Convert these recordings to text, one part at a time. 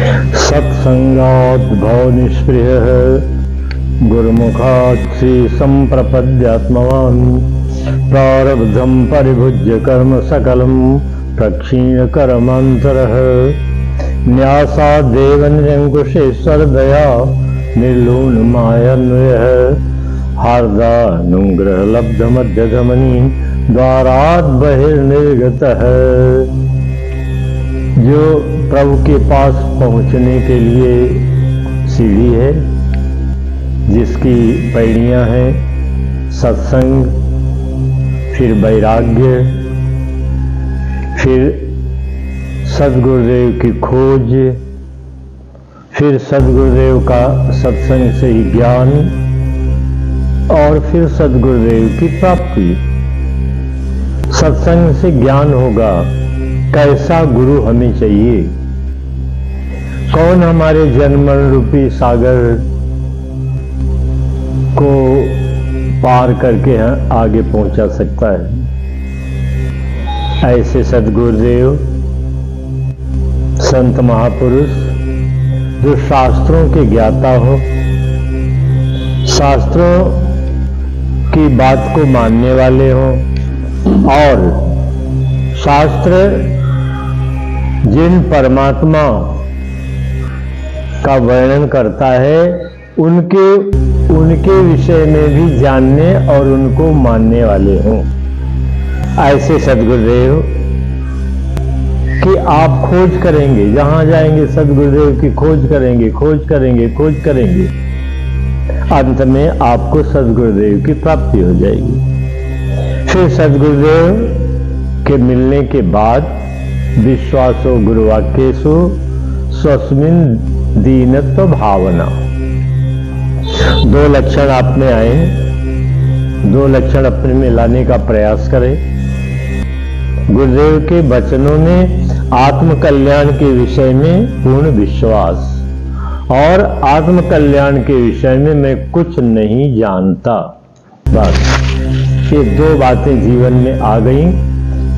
सत्संगात् भव निष्पृहः गुरुमुखात् श्री संप्रपद्यात्मवान् प्रारब्धं परिभुज्य कर्म सकलं प्रक्षीण्य कर्मान्तरः न्यासादेव निरंकुशेश्वर दया निर्लून मायान्वयः हार्दानुग्रह लब्ध मध्यगमनी द्वारात् बहिर्निर्गतः। जो प्रभु के पास पहुंचने के लिए सीढ़ी है, जिसकी पैड़ियां हैं सत्संग, फिर वैराग्य, फिर सद्गुरुदेव की खोज, फिर सद्गुरुदेव का सत्संग से ही ज्ञान और फिर सद्गुरुदेव की प्राप्ति। सत्संग से ज्ञान होगा, कैसा गुरु हमें चाहिए, कौन हमारे जन्म रूपी सागर को पार करके आगे पहुंचा सकता है। ऐसे सद्गुरुदेव संत महापुरुष जो शास्त्रों के ज्ञाता हो, शास्त्रों की बात को मानने वाले हो और शास्त्र जिन परमात्मा का वर्णन करता है उनके विषय में भी जानने और उनको मानने वाले हों। ऐसे सद्गुरुदेव कि आप खोज करेंगे, जहां जाएंगे सद्गुरुदेव की खोज करेंगे, खोज करेंगे, खोज करेंगे, अंत में आपको सद्गुरुदेव की प्राप्ति हो जाएगी। फिर सद्गुरुदेव के मिलने के बाद विश्वासो गुरुवाक्येषु स्वस्मिन् दीनत्व भावना, दो लक्षण आप में आए, दो लक्षण अपने में लाने का प्रयास करें। गुरुदेव के वचनों में आत्म कल्याण के विषय में पूर्ण विश्वास और आत्म कल्याण के विषय में मैं कुछ नहीं जानता, बस ये दो बातें जीवन में आ गई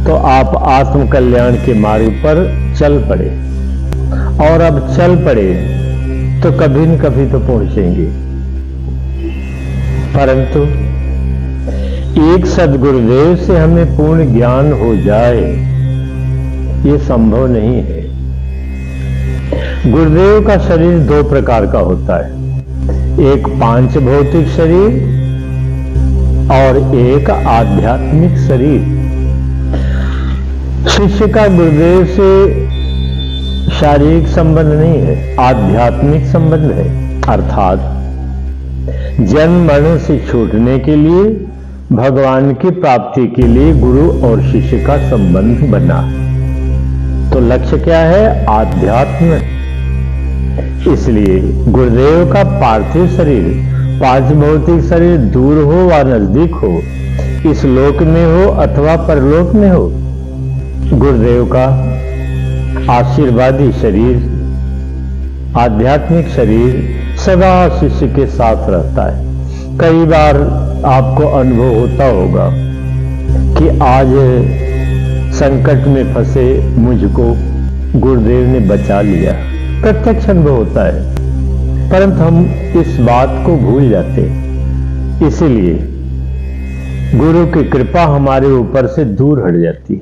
तो आप आत्म कल्याण के मार्ग पर चल पड़े। और अब चल पड़े तो कभी न कभी तो पहुंचेंगे, परंतु एक सद्गुरुदेव से हमें पूर्ण ज्ञान हो जाए ये संभव नहीं है। गुरुदेव का शरीर दो प्रकार का होता है, एक पांच भौतिक शरीर और एक आध्यात्मिक शरीर। शिष्य का गुरुदेव से शारीरिक संबंध नहीं है, आध्यात्मिक संबंध है। अर्थात जन्म मरण से छूटने के लिए, भगवान की प्राप्ति के लिए गुरु और शिष्य का संबंध बना। तो लक्ष्य क्या है? आध्यात्म। इसलिए गुरुदेव का पार्थिव शरीर, पांच भौतिक शरीर दूर हो व नजदीक हो, इस लोक में हो अथवा परलोक में हो, गुरुदेव का आशीर्वादी शरीर, आध्यात्मिक शरीर सदा शिष्य के साथ रहता है। कई बार आपको अनुभव होता होगा कि आज संकट में फंसे मुझको गुरुदेव ने बचा लिया, प्रत्यक्ष अनुभव होता है, परंतु हम इस बात को भूल जाते हैं। इसीलिए गुरु की कृपा हमारे ऊपर से दूर हट जाती है।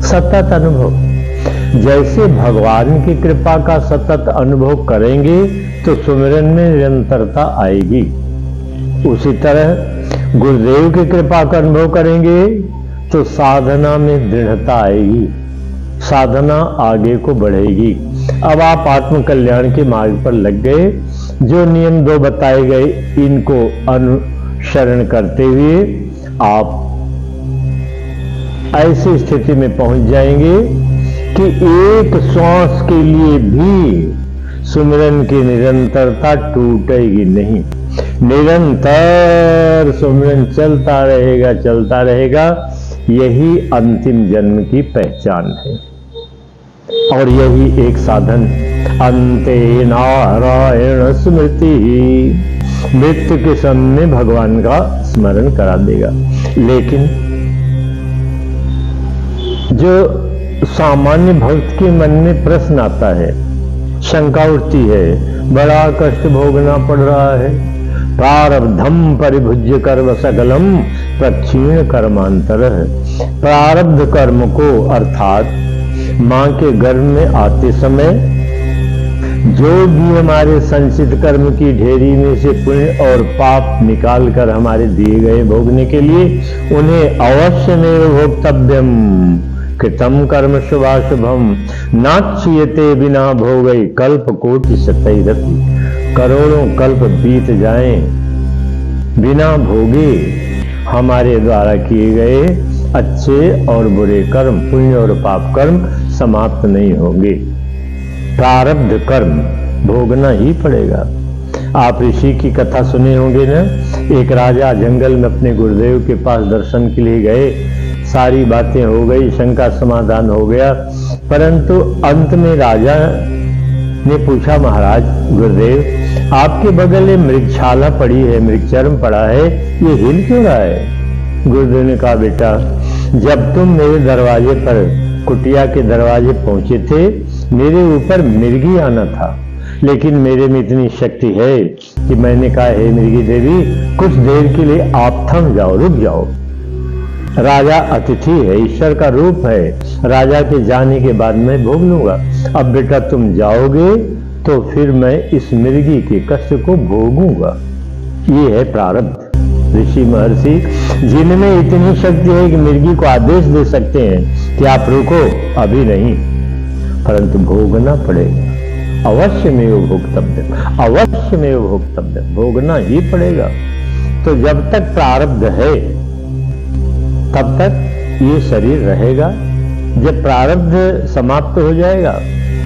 सतत अनुभव, जैसे भगवान की कृपा का सतत अनुभव करेंगे तो सुमिरन में निरंतरता आएगी, उसी तरह गुरुदेव की कृपा का अनुभव करेंगे तो साधना में दृढ़ता आएगी, साधना आगे को बढ़ेगी। अब आप आत्म कल्याण के मार्ग पर लग गए, जो नियम दो बताए गए इनको अनुसरण करते हुए आप ऐसी स्थिति में पहुंच जाएंगे कि एक श्वास के लिए भी सुमिरन की निरंतरता टूटेगी नहीं। निरंतर सुमिरन चलता रहेगा, चलता रहेगा। यही अंतिम जन्म की पहचान है और यही एक साधन। अंते नारायण स्मृति, मृत्यु के समय में भगवान का स्मरण करा देगा। लेकिन जो सामान्य भक्त के मन में प्रश्न आता है शंका उठती है, बड़ा कष्ट भोगना पड़ रहा है। प्रारब्धम परिभुज्य कर्म सकलम प्रक्षीण कर्मांतर। प्रारब्ध कर्म को अर्थात मां के गर्भ में आते समय जो भी हमारे संचित कर्म की ढेरी में से पुण्य और पाप निकाल कर हमारे दिए गए भोगने के लिए, उन्हें अवश्य में भोक्तव्यम। कृतम कर्म शुभाशुभम नाच्यते बिना भोगई कल्प कोटि सतैरति। करोड़ों कल्प बीत जाएं बिना भोगे हमारे द्वारा किए गए अच्छे और बुरे कर्म, पुण्य और पाप कर्म समाप्त नहीं होंगे। प्रारब्ध कर्म भोगना ही पड़ेगा। आप ऋषि की कथा सुने होंगे ना। एक राजा जंगल में अपने गुरुदेव के पास दर्शन के लिए गए। सारी बातें हो गई, शंका समाधान हो गया, परंतु अंत में राजा ने पूछा, महाराज गुरुदेव आपके बगल में मृगशाला पड़ी है, मृगचर्म पड़ा है, ये हिल क्यों रहा है? गुरुदेव ने कहा, बेटा जब तुम मेरे दरवाजे पर, कुटिया के दरवाजे पहुंचे थे, मेरे ऊपर मिर्गी आना था, लेकिन मेरे में इतनी शक्ति है कि मैंने कहा, हे मिर्गी देवी कुछ देर के लिए आप थम जाओ, रुक जाओ। राजा अतिथि है, ईश्वर का रूप है, राजा के जाने के बाद मैं भोग लूंगा। अब बेटा तुम जाओगे तो फिर मैं इस मिर्गी के कष्ट को भोगूंगा। ये है प्रारब्ध। ऋषि महर्षि जिनमें इतनी शक्ति है कि मिर्गी को आदेश दे सकते हैं कि आप रुको, अभी नहीं, परंतु भोगना पड़ेगा। अवश्य में वो भोक्तव्य, अवश्य में वो भोक्तव्य, भोगना ही पड़ेगा। तो जब तक प्रारब्ध है तब तक ये शरीर रहेगा। जब प्रारब्ध समाप्त हो जाएगा,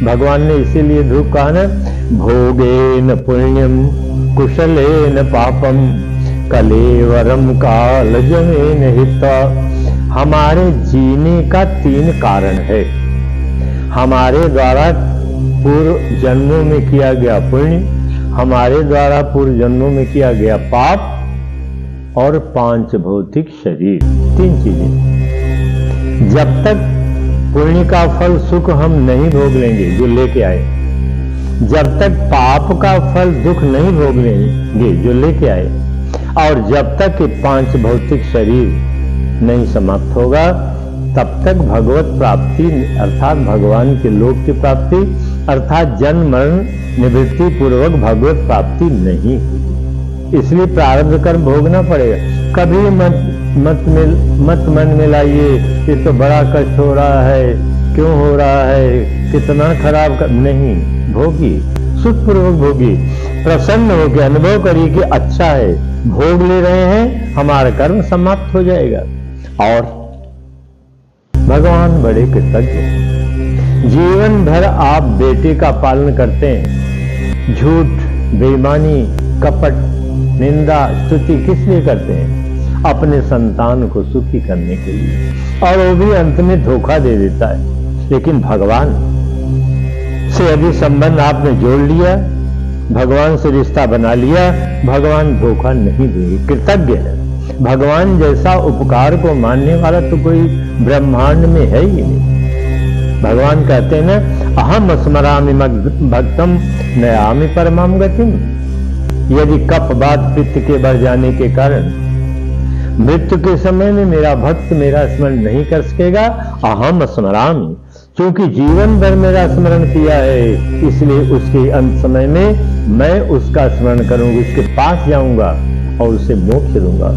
भगवान ने इसीलिए ध्रुव कहा ना, भोगेन पुण्यम कुशलेन पापम कलेवरम कालजमेन हिता। हमारे जीने का 3 कारण है। हमारे द्वारा पूर्व जन्मों में किया गया पुण्य, हमारे द्वारा पूर्व जन्मों में किया गया पाप, और 5 भौतिक शरीर। 3 चीजें। जब तक पुण्य का फल सुख हम नहीं भोग लेंगे जो लेके आए, जब तक पाप का फल दुख नहीं भोग लेंगे जो लेके आए, और जब तक ये 5 भौतिक शरीर नहीं समाप्त होगा, तब तक भगवत प्राप्ति अर्थात भगवान के लोक की प्राप्ति अर्थात जन्म मरण निवृत्ति पूर्वक भगवत प्राप्ति नहीं होगी। इसलिए प्रारब्ध कर्म भोगना पड़ेगा। कभी मत मन में लाइए, ये तो बड़ा कष्ट हो रहा है, क्यों हो रहा है, कितना खराब नहीं, भोगी, सुखपूर्वक भोगी, प्रसन्न होकर अनुभव करिए कि अच्छा है, भोग ले रहे हैं, हमारा कर्म समाप्त हो जाएगा। और भगवान बड़े कृतज्ञ। जीवन भर आप बेटे का पालन करते हैं, झूठ, बेईमानी, कपट, निंदा, स्तुति किस लिए करते हैं? अपने संतान को सुखी करने के लिए, और वो भी अंत में धोखा दे देता है। लेकिन भगवान से यदि संबंध आपने जोड़ लिया, भगवान से रिश्ता बना लिया, भगवान धोखा नहीं देंगे, कृतज्ञ है। भगवान जैसा उपकार को मानने वाला तो कोई ब्रह्मांड में है ही नहीं। भगवान कहते हैं ना, अहम स्मरामि भक्तम नयामि परमाम गतिम। यदि कफ बात पित्त के बढ़ जाने के कारण मृत्यु के समय में मेरा भक्त मेरा स्मरण नहीं कर सकेगा, अहम स्मरामि, क्योंकि जीवन भर मेरा स्मरण किया है, इसलिए उसके अंत समय में मैं उसका स्मरण करूंगा, उसके पास जाऊंगा और उसे मोक्ष दूंगा।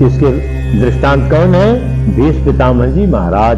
इसके दृष्टांत कौन है? भीष्म पितामह जी महाराज।